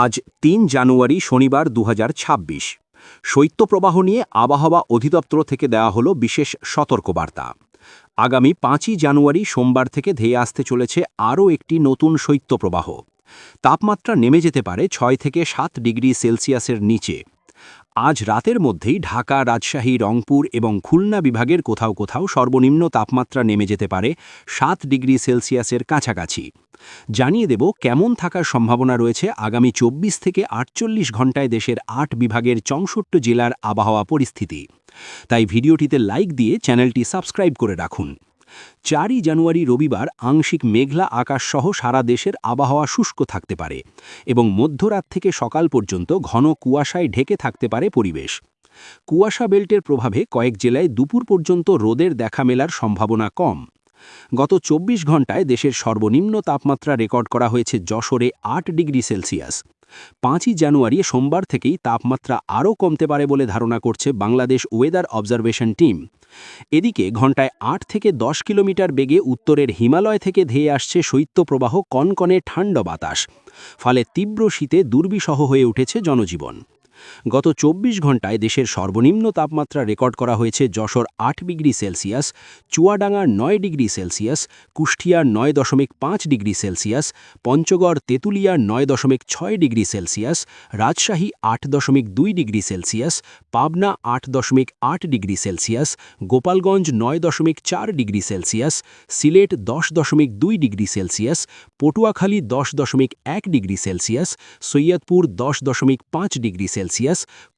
আজ ৩ জানুয়ারি শনিবার ২০২৬। শৈত্যপ্রবাহ নিয়ে আবহাওয়া অধিদপ্তর থেকে দেওয়া হলো বিশেষ সতর্কবার্তা। আগামী ৫ই জানুয়ারি সোমবার থেকে ধেয়ে আসতে চলেছে আরও একটি নতুন শৈত্যপ্রবাহ। তাপমাত্রা নেমে যেতে পারে ৬ থেকে ৭ ডিগ্রি সেলসিয়াসের নিচে। আজ রাতের মধ্যেই ঢাকা, রাজশাহী, রংপুর এবং খুলনা বিভাগের কোথাও কোথাও সর্বনিম্ন তাপমাত্রা নেমে যেতে পারে ৭ ডিগ্রি সেলসিয়াসের কাছাকাছি। জানিয়ে দেব কেমন থাকার সম্ভাবনা রয়েছে আগামী ২৪ থেকে ৪৮ ঘণ্টায় দেশের ৮ বিভাগের ৬৪ জেলার আবহাওয়া পরিস্থিতি। তাই ভিডিওটিতে লাইক দিয়ে চ্যানেলটি সাবস্ক্রাইব করে রাখুন। ৪ই জানুয়ারি রবিবার আংশিক মেঘলা আকাশসহ সারা দেশের আবহাওয়া শুষ্ক থাকতে পারে এবং মধ্যরাত থেকে সকাল পর্যন্ত ঘন কুয়াশায় ঢেকে থাকতে পারে পরিবেশ। কুয়াশা বেল্টের প্রভাবে কয়েক জেলায় দুপুর পর্যন্ত রোদের দেখা মেলার সম্ভাবনা কম। গত ২৪ ঘণ্টায় দেশের সর্বনিম্ন তাপমাত্রা রেকর্ড করা হয়েছে যশোরে ৮ ডিগ্রি সেলসিয়াস। ৫ই জানুয়ারি সোমবার থেকেই তাপমাত্রা আরও কমতে পারে বলে ধারণা করছে বাংলাদেশ ওয়েদার অবজারভেশন টিম। এদিকে ঘণ্টায় ৮ থেকে ১০ কিলোমিটার বেগে উত্তরের হিমালয় থেকে ধেয়ে আসছে শৈত্যপ্রবাহ কনকনে ঠান্ডা বাতাস। ফলে তীব্র শীতে দুর্বিষহ হয়ে উঠেছে জনজীবন। গত ২৪ ঘণ্টায় দেশের সর্বনিম্ন তাপমাত্রা রেকর্ড করা হয়েছে যশোর ৮ ডিগ্রি সেলসিয়াস, চুয়াডাঙ্গার ৯ ডিগ্রি সেলসিয়াস, কুষ্টিয়ার ৯.৫ ডিগ্রি সেলসিয়াস, পঞ্চগড় তেঁতুলিয়ার ৯.৬ ডিগ্রি সেলসিয়াস, রাজশাহী ৮.২ ডিগ্রি সেলসিয়াস, পাবনা ৮.৮ ডিগ্রি সেলসিয়াস, গোপালগঞ্জ ৯.৪ ডিগ্রি সেলসিয়াস, সিলেট ১০.২ ডিগ্রি সেলসিয়াস, পটুয়াখালী ১০.১ ডিগ্রি সেলসিয়াস, সৈয়দপুর ১০.৫ ডিগ্রি সেলসিয়াস,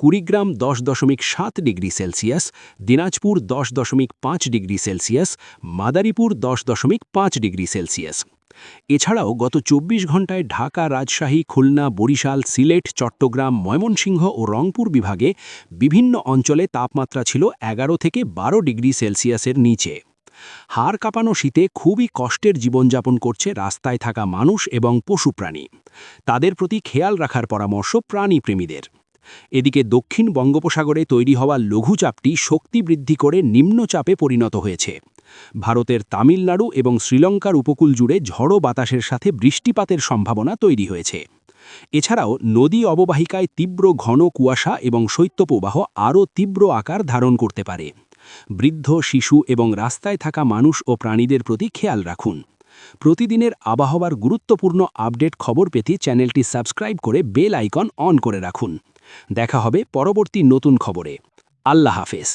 কুড়িগ্রাম ১০.৭ ডিগ্রি সেলসিয়াস, দিনাজপুর ১০.৫ ডিগ্রি সেলসিয়াস, মাদারীপুর ১০.৫ ডিগ্রি সেলসিয়াস। এছাড়াও গত ২৪ ঘণ্টায় ঢাকা, রাজশাহী, খুলনা, বরিশাল, সিলেট, চট্টগ্রাম, ময়মনসিংহ ও রংপুর বিভাগে বিভিন্ন অঞ্চলে তাপমাত্রা ছিল ১১ থেকে ১২ ডিগ্রি সেলসিয়াসের নিচে। হাড় কাঁপানো শীতে খুবই কষ্টের জীবনযাপন করছে রাস্তায় থাকা মানুষ এবং পশুপ্রাণী। তাদের প্রতি খেয়াল রাখার পরামর্শ প্রাণীপ্রেমীদের। এদিকে দক্ষিণ বঙ্গোপসাগরে তৈরি হওয়া লঘুচাপটি শক্তি বৃদ্ধি করে নিম্নচাপে পরিণত হয়েছে। ভারতের তামিলনাড়ু এবং শ্রীলঙ্কার উপকূল জুড়ে ঝড়ো বাতাসের সাথে বৃষ্টিপাতের সম্ভাবনা তৈরি হয়েছে। এছাড়াও নদী অববাহিকায় তীব্র ঘন কুয়াশা এবং শৈত্যপ্রবাহ আরও তীব্র আকার ধারণ করতে পারে। বৃদ্ধ, শিশু এবং রাস্তায় থাকা মানুষ ও প্রাণীদের প্রতি খেয়াল রাখুন। প্রতিদিনের আবহাওয়ার গুরুত্বপূর্ণ আপডেট খবর পেতে চ্যানেলটি সাবস্ক্রাইব করে বেল আইকন অন করে রাখুন। দেখা হবে পরবর্তী নতুন খবরে। আল্লাহ হাফেজ।